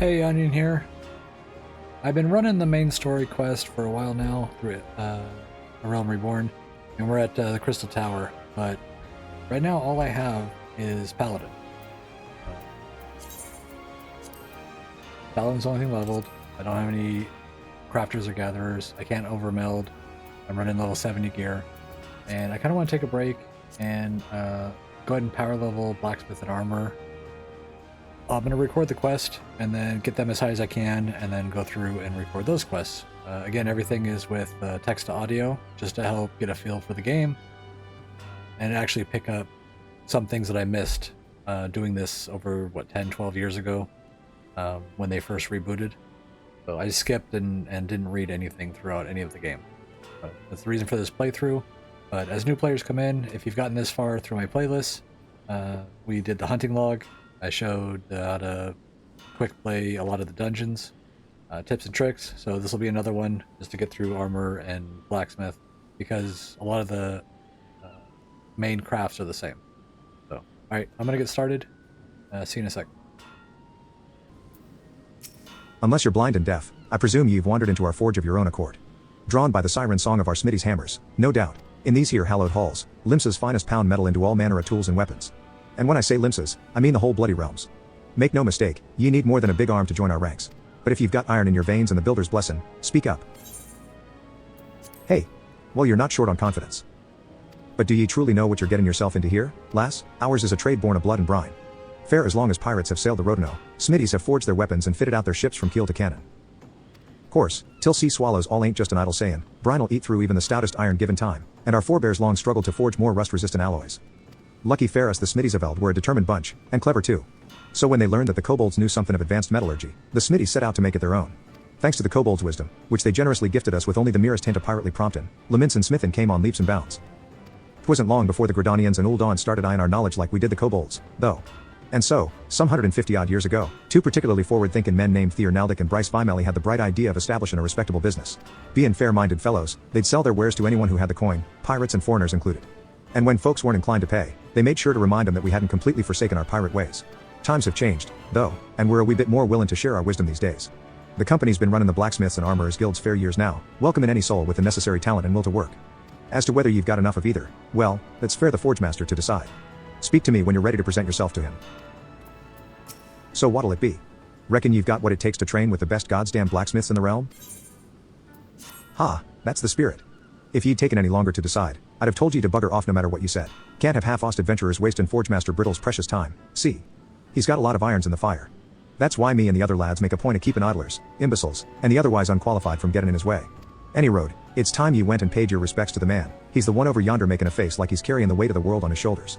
Hey, Onion here. I've been running the main story quest for a while now through A Realm Reborn, and we're at the Crystal Tower, but right now all I have is Paladin. Paladin's the only thing leveled. I don't have any crafters or gatherers. I can't overmeld. I'm running level 70 gear, and I kind of want to take a break and go ahead and power level Blacksmith and Armor. I'm going to record the quest and then get them as high as I can and then go through and record those quests. Again, everything is with text to audio just to help get a feel for the game and actually pick up some things that I missed doing this over, 10, 12 years ago when they first rebooted. So I skipped and didn't read anything throughout any of the game. That's the reason for this playthrough. But as new players come in, if you've gotten this far through my playlist, we did the hunting log. I showed how to quick play a lot of the dungeons, tips and tricks. So this will be another one just to get through Armor and Blacksmith because a lot of the main crafts are the same. So, all right, I'm going to get started. See you in a sec. Unless you're blind and deaf, I presume you've wandered into our forge of your own accord. Drawn by the siren song of our smithy's hammers, no doubt, in these here hallowed halls, Limsa's finest pound metal into all manner of tools and weapons. And when I say Limsa's, I mean the whole bloody realms. Make no mistake, ye need more than a big arm to join our ranks. But if you've got iron in your veins and the builder's blessing, speak up. Hey, well, you're not short on confidence. But do ye truly know what you're getting yourself into here, lass? Ours is a trade born of blood and brine. Fair as long as pirates have sailed the Rodino, smithies have forged their weapons and fitted out their ships from keel to cannon. Course, till sea swallows all ain't just an idle saying, brine'll eat through even the stoutest iron given time, and our forebears long struggled to forge more rust-resistant alloys. Lucky fair us the smithies of Eld were a determined bunch, and clever too. So when they learned that the kobolds knew something of advanced metallurgy, the smithies set out to make it their own. Thanks to the kobolds' wisdom, which they generously gifted us with only the merest hint of pirately prompting, Laments and Smithin came on leaps and bounds. 'Twasn't long before the Gridanians and Uldon started eyeing our knowledge like we did the kobolds, though. And so, some 150-odd years ago, two particularly forward-thinking men named Theor Naldic and Bryce Vimeli had the bright idea of establishing a respectable business. Being fair-minded fellows, they'd sell their wares to anyone who had the coin, pirates and foreigners included. And when folks weren't inclined to pay, they made sure to remind them that we hadn't completely forsaken our pirate ways. Times have changed, though, and we're a wee bit more willing to share our wisdom these days. The company's been running the blacksmiths and armorers guilds fair years now, welcoming any soul with the necessary talent and will to work. As to whether you've got enough of either, well, that's fair the forge master to decide. Speak to me when you're ready to present yourself to him. So what'll it be? Reckon you've got what it takes to train with the best goddamn blacksmiths in the realm? Ha, that's the spirit. If ye'd taken any longer to decide, I'd have told you to bugger off no matter what you said. Can't have half-assed adventurers wasting Forgemaster Brittle's precious time. See? He's got a lot of irons in the fire. That's why me and the other lads make a point of keeping idlers, imbeciles, and the otherwise unqualified from getting in his way. Any road, it's time you went and paid your respects to the man. He's the one over yonder making a face like he's carrying the weight of the world on his shoulders.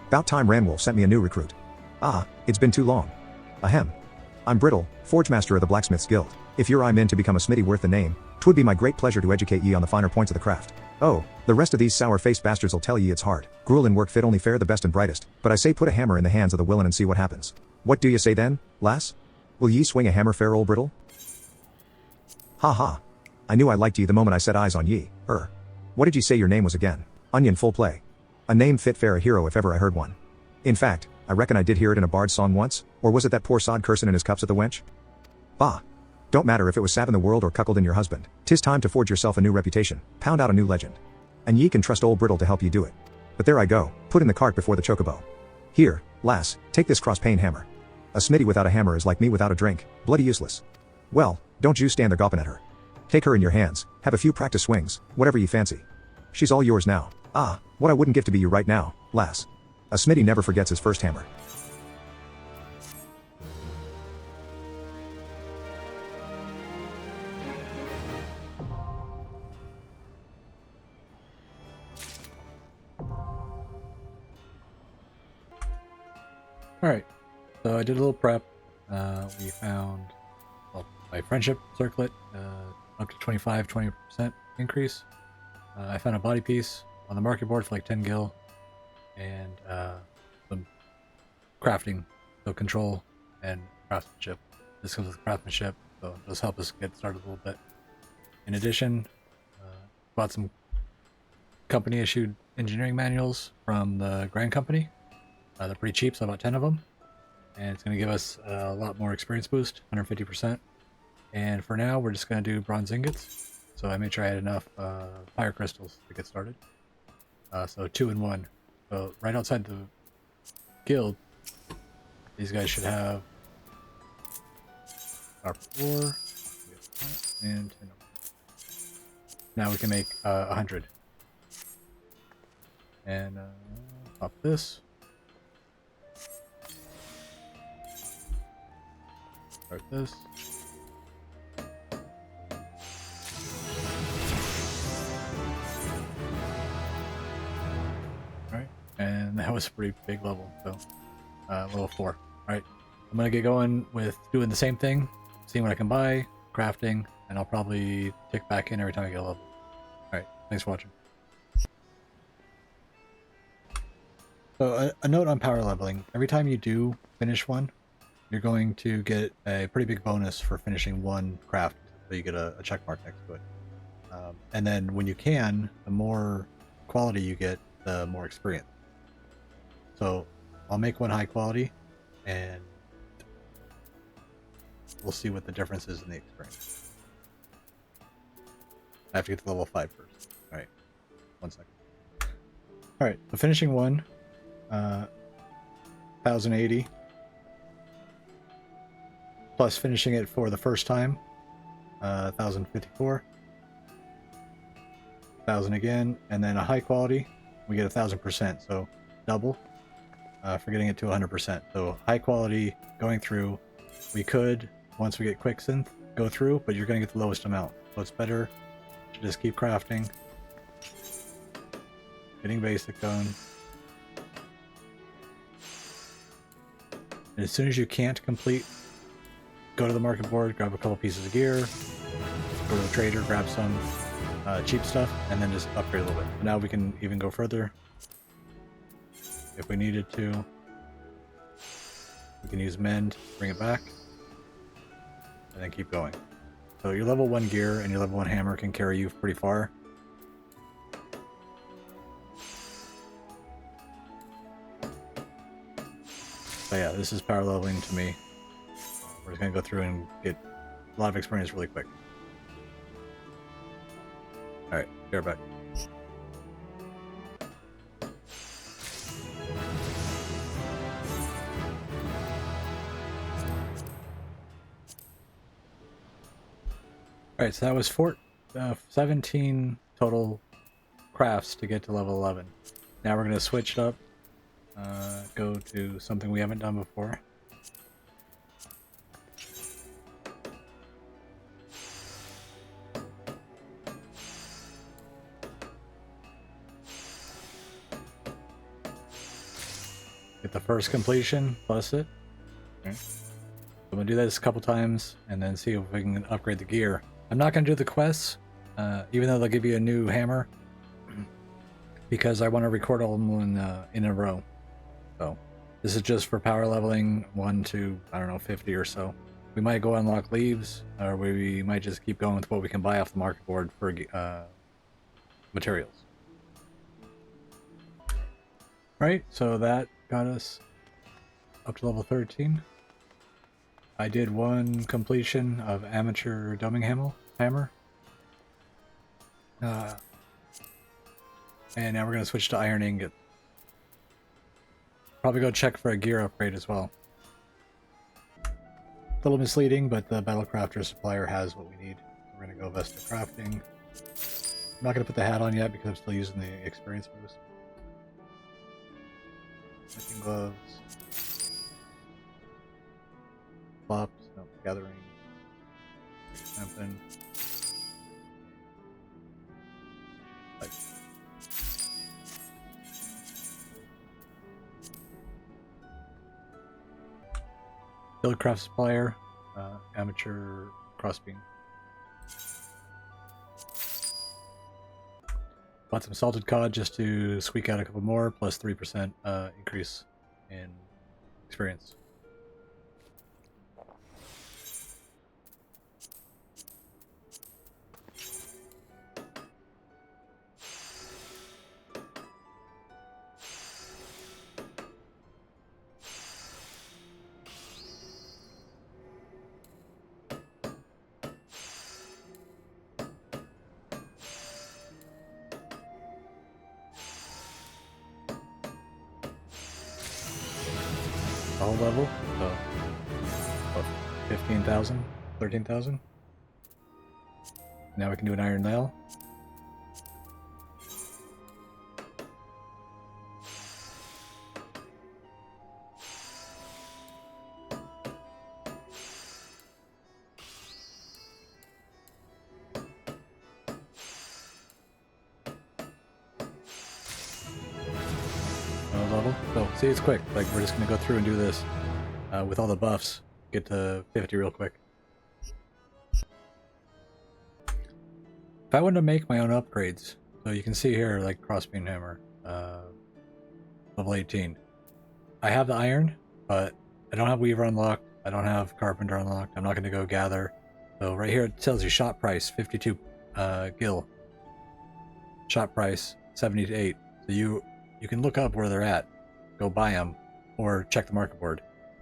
About time Ranwolf sent me a new recruit. Ah, it's been too long. Ahem. I'm Brittle, Forgemaster of the Blacksmiths Guild. If you're I'm in to become a smithy worth the name, 'twould be my great pleasure to educate ye on the finer points of the craft. Oh, the rest of these sour-faced bastards'll tell ye it's hard. Gruel and work fit only fair the best and brightest, but I say put a hammer in the hands of the willing and see what happens. What do ye say then, lass? Will ye swing a hammer fair old Brittle? Ha ha. I knew I liked ye the moment I set eyes on ye. What did ye say your name was again? Onion full play. A name fit fair a hero if ever I heard one. In fact, I reckon I did hear it in a bard's song once, or was it that poor sod cursing in his cups at the wench? Bah. Don't matter if it was savin' the world or cuckoldin' your husband, 'tis time to forge yourself a new reputation, pound out a new legend. And ye can trust old Brittle to help ye do it. But there I go, putting the cart before the chocobo. Here, lass, take this cross-pane hammer. A smithy without a hammer is like me without a drink, bloody useless. Well, don't you stand there gawping at her. Take her in your hands, have a few practice swings, whatever ye fancy. She's all yours now. Ah, what I wouldn't give to be you right now, lass. A smithy never forgets his first hammer. Alright, so I did a little prep. We found my Friendship Circlet, up to 20% increase. I found a body piece on the market board for like 10 gil, and some crafting, so control and craftsmanship. This comes with craftsmanship, so it does help us get started a little bit. In addition, bought some company issued engineering manuals from the Grand Company. They're pretty cheap, so about 10 of them. And it's going to give us a lot more experience boost, 150%. And for now, we're just going to do bronze ingots. So I made sure I had enough fire crystals to get started. So 2 and 1. So right outside the guild, these guys should have our 4 and 10. Now we can make 100. And pop this. Start this. Alright, and that was a pretty big level, so level 4. Alright, I'm gonna get going with doing the same thing, seeing what I can buy, crafting, and I'll probably tick back in every time I get a level. Alright, thanks for watching. So a note on power leveling, every time you do finish one, you're going to get a pretty big bonus for finishing one craft, so you get a check mark next to it. And then when you can, the more quality you get, the more experience. So I'll make one high quality, and we'll see what the difference is in the experience. I have to get to level 5 first. Alright, 1 second. Alright, the finishing one, 1080. Plus finishing it for the first time, 1054. 1000 again, and then a high quality, we get 1000%, so double for getting it to 100%. So high quality going through, we could, once we get quick synth, go through, but you're going to get the lowest amount. So it's better to just keep crafting, getting basic done. And as soon as you can't complete, go to the market board, grab a couple pieces of gear, go to the trader, grab some cheap stuff, and then just upgrade a little bit. Now we can even go further if we needed to. We can use mend, bring it back, and then keep going. So your level 1 gear and your level 1 hammer can carry you pretty far. So yeah, this is power leveling to me. We're just going to go through and get a lot of experience really quick. Alright, be right back. Alright, so that was 17 total crafts to get to level 11. Now we're going to switch it up, go to something we haven't done before. Get the first completion plus it. Okay. I'm gonna do this a couple times and then see if we can upgrade the gear. I'm not gonna do the quests, even though they'll give you a new hammer, because I want to record all of them in a row. So this is just for power leveling 1 to, I don't know, 50 or so. We might go unlock leaves, or we might just keep going with what we can buy off the market board for materials. Right, so that got us up to level 13. I did one completion of amateur doming hammer. And now we're going to switch to iron ingot. Probably go check for a gear upgrade as well. A little misleading, but the Battlecrafter supplier has what we need. We're going to go Vesta Crafting. I'm not going to put the hat on yet because I'm still using the experience boost. Smithing gloves. Flops, no, gathering. Stamping. Buildcraft supplier, amateur crossbeam. Bought some salted cod just to squeak out a couple more, plus 3% increase in experience. the whole level. So, what, 15,000, 13,000. Now we can do an iron nail. Level. So see, it's quick. Like, we're just gonna go through and do this with all the buffs. Get to 50 real quick. If I wanted to make my own upgrades, so you can see here, like crossbeam hammer, level 18. I have the iron, but I don't have weaver unlocked. I don't have carpenter unlocked. I'm not gonna go gather. So right here it tells you shot price 52 gil. Shot price 78. So you can look up where they're at, go buy them, or check the market board.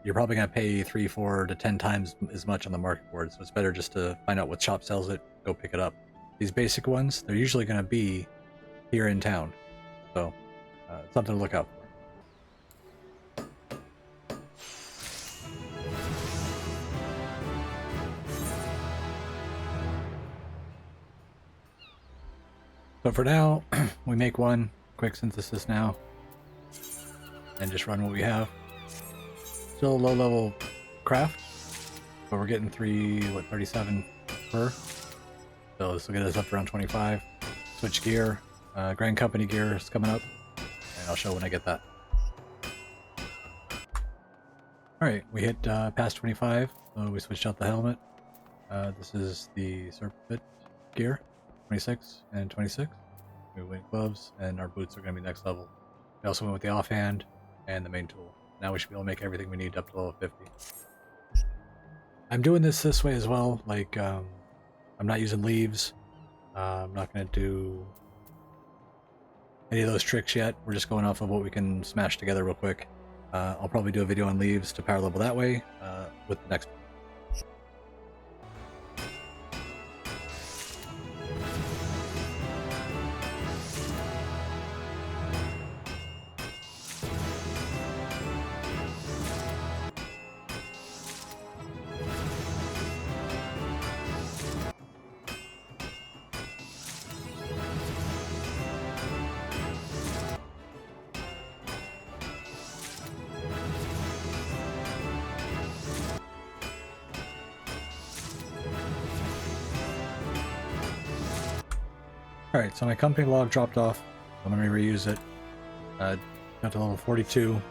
You're probably going to pay 3, 4 to 10 times as much on the market board, so it's better just to find out what shop sells it, go pick it up. These basic ones, they're usually going to be here in town, so something to look out for. So for now, we make one quick synthesis now and just run what we have. Still a low level craft, but we're getting 37 per, so this will get us up around 25. Switch gear. Grand Company gear is coming up, and I'll show when I get that. Alright, we hit past 25, so we switched out the helmet. This is the Serpent gear, 26 and 26. We went gloves, and our boots are going to be next level. We also went with the offhand and the main tool. Now we should be able to make everything we need up to level 50. I'm doing this way as well. Like, I'm not using leaves. I'm not going to do any of those tricks yet. We're just going off of what we can smash together real quick. I'll probably do a video on leaves to power level that way with the next one. Alright, so my company log dropped off. I'm going to reuse it. Got to level 42.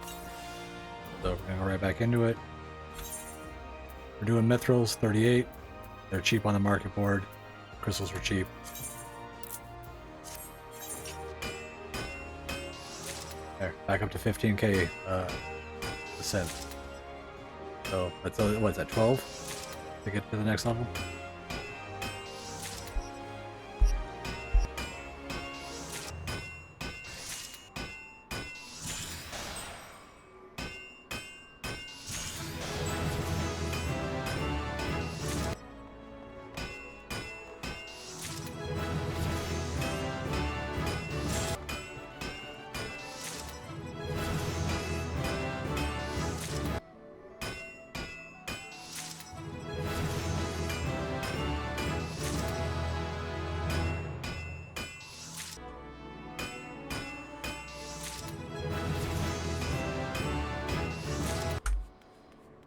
So we're going to go right back into it. We're doing Mythrils, 38. They're cheap on the market board. Crystals are cheap. There, back up to 15k percent. So that's, what is that, 12 to get to the next level?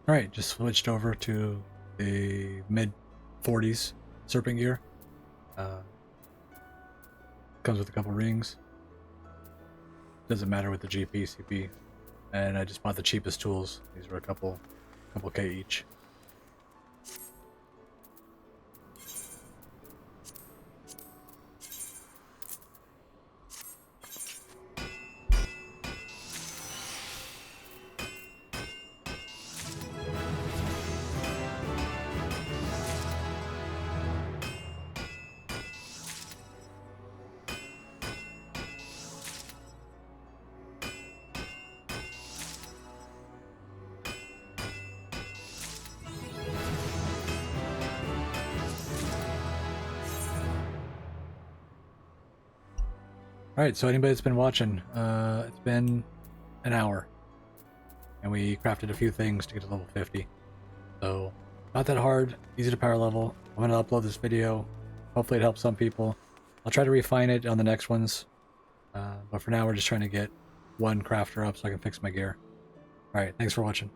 Alright, just switched over to the mid 40s Serpent gear. Comes with a couple rings. Doesn't matter with the GP, CP. And I just bought the cheapest tools. These were a couple K each. Alright, so anybody that's been watching, it's been an hour. and we crafted a few things to get to level 50. So, not that hard, easy to power level. I'm going to upload this video. Hopefully it helps some people. I'll try to refine it on the next ones. But for now, we're just trying to get one crafter up so I can fix my gear. Alright, thanks for watching.